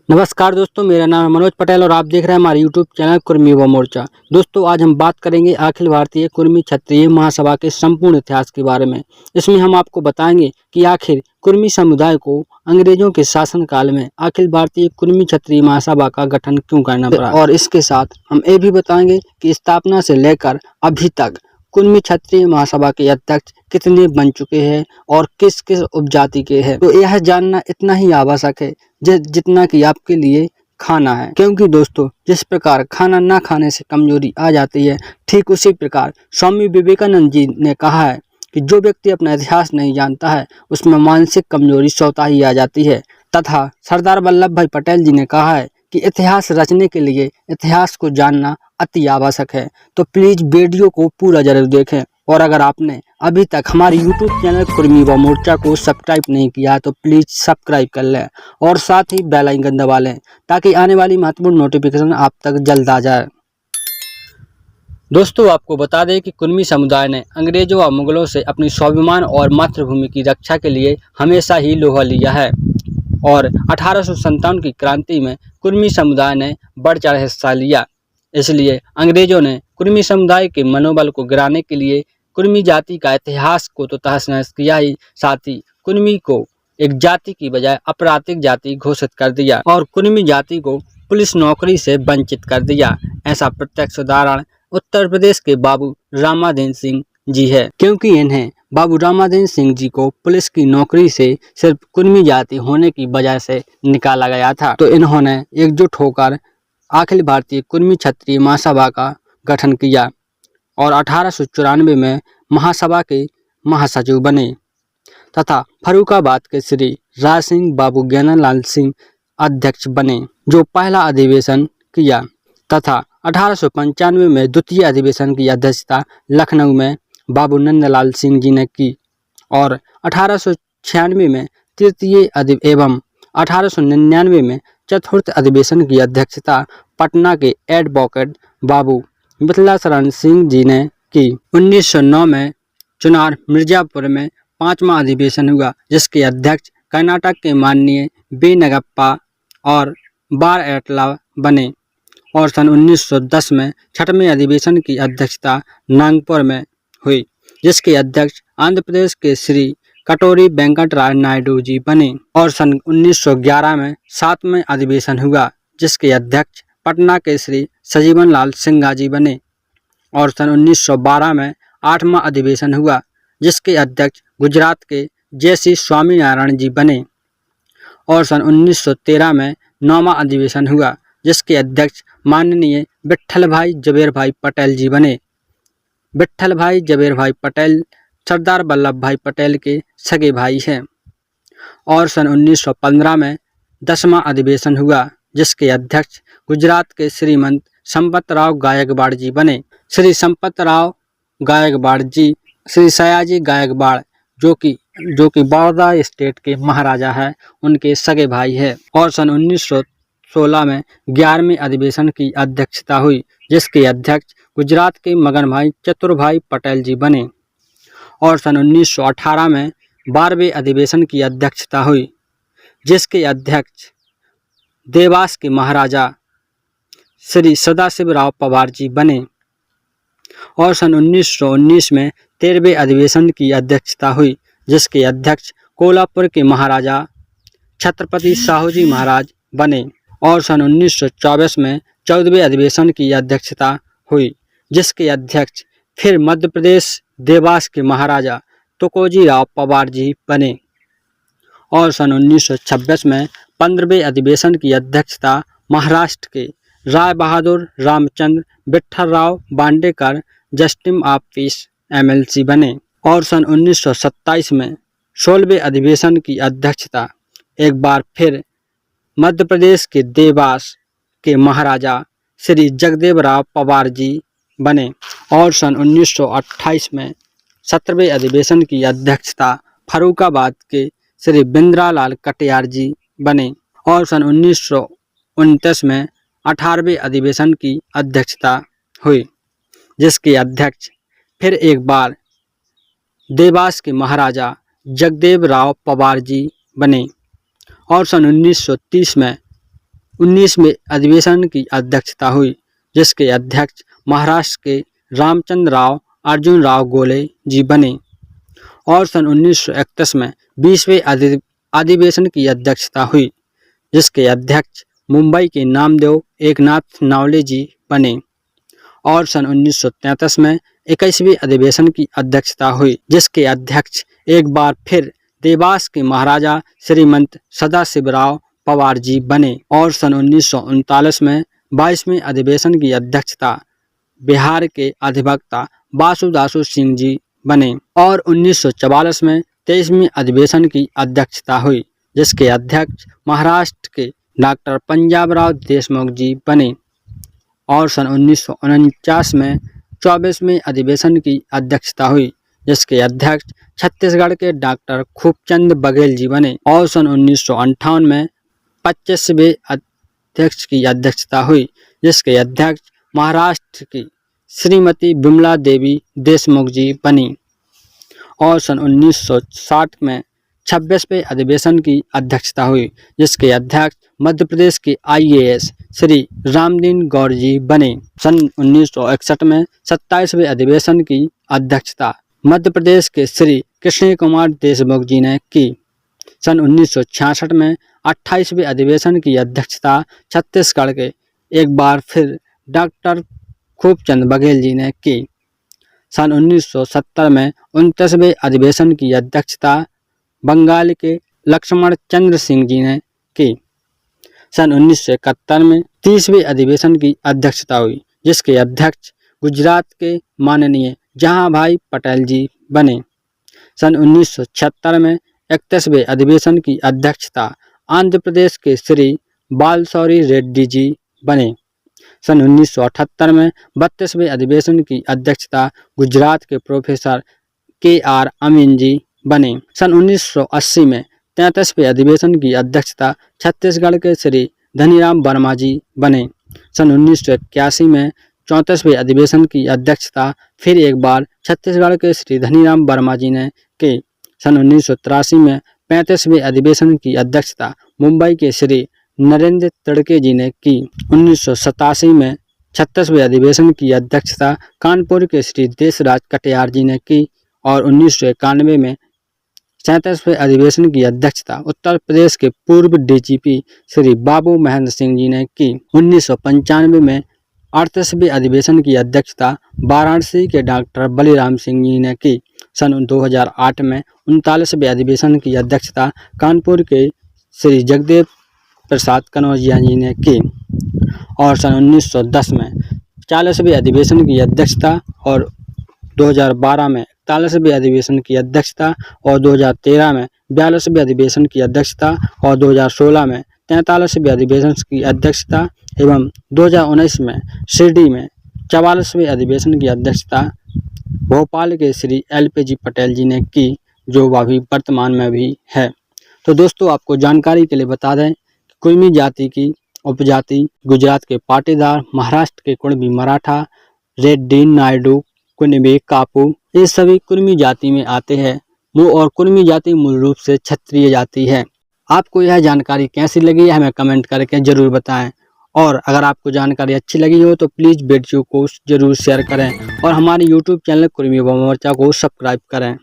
नमस्कार दोस्तों, मेरा नाम है मनोज पटेल और आप देख रहे हैं हमारे यूट्यूब चैनल कुर्मी युवा मोर्चा। दोस्तों, आज हम बात करेंगे अखिल भारतीय कुर्मी क्षत्रिय महासभा के संपूर्ण इतिहास के बारे में। इसमें हम आपको बताएंगे कि आखिर कुर्मी समुदाय को अंग्रेजों के शासनकाल में अखिल भारतीय कुर्मी क्षत्रिय महासभा का गठन क्यों करना पड़ा, और इसके साथ हम ये भी बताएंगे कि स्थापना से लेकर अभी तक कुर्मी क्षत्रिय महासभा के अध्यक्ष कितने बन चुके हैं और किस किस उपजाति के हैं। तो यह जानना इतना ही आवश्यक है जितना कि आपके लिए खाना है, क्योंकि दोस्तों जिस प्रकार खाना ना खाने से कमजोरी आ जाती है, ठीक उसी प्रकार स्वामी विवेकानंद जी ने कहा है कि जो व्यक्ति अपना इतिहास नहीं जानता है उसमें मानसिक कमजोरी स्वतः ही आ जाती है। तथा सरदार वल्लभ भाई पटेल जी ने कहा है कि इतिहास रचने के लिए इतिहास को जानना अति आवश्यक है। तो प्लीज वीडियो को पूरा जरूर देखें, और अगर आपने अभी तक हमारे YouTube चैनल कुर्मी युवा मोर्चा को सब्सक्राइब नहीं किया है तो प्लीज सब्सक्राइब कर लें और साथ ही बेल आइकन दबा लें ताकि आने वाली महत्वपूर्ण नोटिफिकेशन आप तक जल्द आ जाए। दोस्तों, आपको बता दें कि कुर्मी समुदाय ने अंग्रेजों व मुगलों से अपनी स्वाभिमान और मातृभूमि की रक्षा के लिए हमेशा ही लोहा लिया है, और 1857 की क्रांति में कुर्मी समुदाय ने बढ़ चढ़ हिस्सा लिया। इसलिए अंग्रेजों ने कुर्मी समुदाय के मनोबल को गिराने के लिए कुर्मी जाति का इतिहास को तो तहस नहस किया ही, साथ ही कुर्मी को एक जाति की बजाय आपराधिक जाति घोषित कर दिया और कुर्मी जाति को पुलिस नौकरी से वंचित कर दिया। ऐसा प्रत्यक्ष उदाहरण उत्तर प्रदेश के बाबू रामाधीन सिंह जी है, क्योंकि इन्हें बाबू रामाधीन सिंह जी को पुलिस की नौकरी से सिर्फ कुर्मी जाति होने की वजह से निकाला गया था। तो इन्होंने एकजुट होकर अखिल भारतीय कुर्मी क्षत्रिय महासभा का गठन किया और 1894 में महासभा के महासचिव बने तथा फर्रुखाबाद के श्री राज सिंह बाबू ज्ञानलाल सिंह अध्यक्ष बने, जो पहला अधिवेशन किया, तथा 1895 में द्वितीय अधिवेशन की अध्यक्षता लखनऊ में बाबू नंदलाल सिंह जी ने की और 1896 में तृतीय एवं 1899 में चतुर्थ अधिवेशन की अध्यक्षता पटना के एडवोकेट बाबू मिथिला शरण सिंह जी ने की। 1909 में चुनार मिर्जापुर में 5वां अधिवेशन हुआ, जिसके अध्यक्ष कर्नाटक के माननीय बी नगप्पा और बार एटला बने, और सन 1910 में 6वें अधिवेशन की अध्यक्षता नागपुर में हुई, जिसके अध्यक्ष आंध्र प्रदेश के श्री कटोरी वेंकटराय नायडू जी बने, और सन 1911 में 7वें अधिवेशन हुआ, जिसके अध्यक्ष पटना के श्री सजीवन लाल सिंघा जी बने, और सन 1912 में 8वां अधिवेशन हुआ, जिसके अध्यक्ष गुजरात के जयसी स्वामीनारायण जी बने, और सन 1913 में 9वां अधिवेशन हुआ, जिसके अध्यक्ष माननीय विट्ठल भाई जबेर भाई पटेल जी बने। विट्ठल भाई जबेर भाई पटेल सरदार वल्लभ भाई पटेल के सगे भाई हैं, और सन 1915 में 10वां अधिवेशन हुआ, जिसके अध्यक्ष गुजरात के श्रीमंत संपतराव गायकवाड़ जी बने। श्री संपतराव गायकवाड़ जी श्री सयाजी गायकवाड़ जो कि बड़ौदा स्टेट के महाराजा है, उनके सगे भाई है, और सन 1916 में 11वें अधिवेशन की अध्यक्षता हुई, जिसके अध्यक्ष गुजरात के मगन भाई चतुर भाई पटेल जी बने, और सन 1918 में 12वें अधिवेशन की अध्यक्षता हुई, जिसके अध्यक्ष देवास के महाराजा श्री सदाशिवराव पवार जी बने, और सन 1919 में 13वें अधिवेशन की अध्यक्षता हुई, जिसके अध्यक्ष कोल्हापुर के महाराजा छत्रपति साहू जी महाराज बने, और सन 1924 में 14वें अधिवेशन की अध्यक्षता हुई, जिसके अध्यक्ष फिर मध्य प्रदेश देवास के महाराजा तुकोजी राव पवार जी बने, और सन 1926 में 15वें अधिवेशन की अध्यक्षता महाराष्ट्र के Rai Bahadur Ramchandra Vitthalrao Bandekar justice of peace MLC बने, और सन 1927 में 16वें अधिवेशन की अध्यक्षता एक बार फिर मध्य प्रदेश के देवास के महाराजा श्री जगदेव राव पवार जी बने, और सन 1928 में 17वें अधिवेशन की अध्यक्षता फर्रुखाबाद के श्री बिंद्रालाल कटियार जी बने, और सन 1929 में 18वें अधिवेशन की अध्यक्षता हुई, जिसके अध्यक्ष फिर एक बार देवास के महाराजा जगदेव राव पवार जी बने, और सन 1930 में 19वें अधिवेशन की अध्यक्षता हुई, जिसके अध्यक्ष महाराष्ट्र के रामचंद्र राव अर्जुन राव गोले जी बने। और सन 1931 में 20वें अधिवेशन की अध्यक्षता हुई, जिसके अध्यक्ष मुंबई के नामदेव एकनाथ नावले जी बने। और सन 1933 में 21वें अधिवेशन की अध्यक्षता हुई, जिसके अध्यक्ष एक बार फिर देवास के महाराजा श्रीमंत सदाशिवराव पवार जी बने। और सन 1939 में 22वें अधिवेशन की अध्यक्षता बिहार के अधिवक्ता वासुदासु सिंह जी बने। और 1944 में 23वें अधिवेशन की अध्यक्षता हुई, जिसके अध्यक्ष महाराष्ट्र के डॉक्टर पंजाबराव देशमुख जी बने। और सन 1949 में 24वें अधिवेशन की अध्यक्षता हुई, जिसके अध्यक्ष छत्तीसगढ़ के डॉक्टर खूबचंद बघेल जी बने। और सन 1958 में 25वें अध्यक्ष की अध्यक्षता हुई, जिसके अध्यक्ष महाराष्ट्र की श्रीमती विमला देवी देशमुख जी बनी। और सन 1960 में 26वें अधिवेशन की अध्यक्षता हुई, जिसके अध्यक्ष मध्य प्रदेश के IAS श्री रामदीन गौर जी बने। सन 1961 में 27वें अधिवेशन की अध्यक्षता मध्य प्रदेश के श्री कृष्ण कुमार देशमुख जी ने की। सन 1966 में 28वें अधिवेशन की अध्यक्षता छत्तीसगढ़ के एक बार फिर डॉक्टर खूबचंद बघेल जी ने की। सन 1970 में 29वें अधिवेशन की अध्यक्षता बंगाल के लक्ष्मण चंद्र सिंह जी ने की। सन 1971 में 30वें अधिवेशन की अध्यक्षता हुई, जिसके अध्यक्ष गुजरात के माननीय जहांभाई पटेल जी बने। सन 1976 में 31वें अधिवेशन की अध्यक्षता आंध्र प्रदेश के श्री बालशौरी रेड्डी जी बने। सन 1978 में 32वें अधिवेशन की अध्यक्षता गुजरात के प्रोफेसर KR अमीन जी बने। सन 1980 में 33वें अधिवेशन की अध्यक्षता छत्तीसगढ़ के श्री धनीराम वर्मा जी बने। सन 1981 में 34वें अधिवेशन की अध्यक्षता फिर एक बार छत्तीसगढ़ के श्री धनीराम वर्मा जी ने की। सन 1983 में 35वें अधिवेशन की अध्यक्षता मुंबई के श्री नरेंद्र तिड़के जी ने की। 1987 में 36वें अधिवेशन की अध्यक्षता कानपुर के श्री देशराज कटियार जी ने की। और 1991 में 37वें अधिवेशन की अध्यक्षता उत्तर प्रदेश के पूर्व DGP श्री बाबू महेंद्र सिंह जी ने की। 1995 में 38वें अधिवेशन की अध्यक्षता वाराणसी के डॉक्टर बलिराम सिंह जी ने की। सन 2008 में 39वें अधिवेशन की अध्यक्षता कानपुर के श्री जगदेव प्रसाद कनौजिया जी ने की। और सन 1910 में 40वें अधिवेशन की अध्यक्षता और 2012 में 41वें अधिवेशन की अध्यक्षता और 2013 में 42वें अधिवेशन की अध्यक्षता और 2016 में 43वें अधिवेशन की अध्यक्षता एवं 2019 में शिरडी में 44वें अधिवेशन की अध्यक्षता भोपाल के श्री LPG पटेल जी ने की, जो अभी वर्तमान में भी है। तो दोस्तों, आपको जानकारी के लिए बता दें कि कुर्मी जाति की उपजाति गुजरात के पाटीदार, महाराष्ट्र के कुणबी मराठा, रेड्डी, नायडू, कुणबी, कापू, ये सभी कुर्मी जाति में आते हैं। और कुर्मी जाति मूल रूप से क्षत्रिय जाति है। आपको यह जानकारी कैसी लगी हमें कमेंट करके जरूर बताएं। और अगर आपको जानकारी अच्छी लगी हो तो प्लीज़ वीडियो को जरूर शेयर करें और हमारे YouTube चैनल कुर्मी युवा मोर्चा को सब्सक्राइब करें।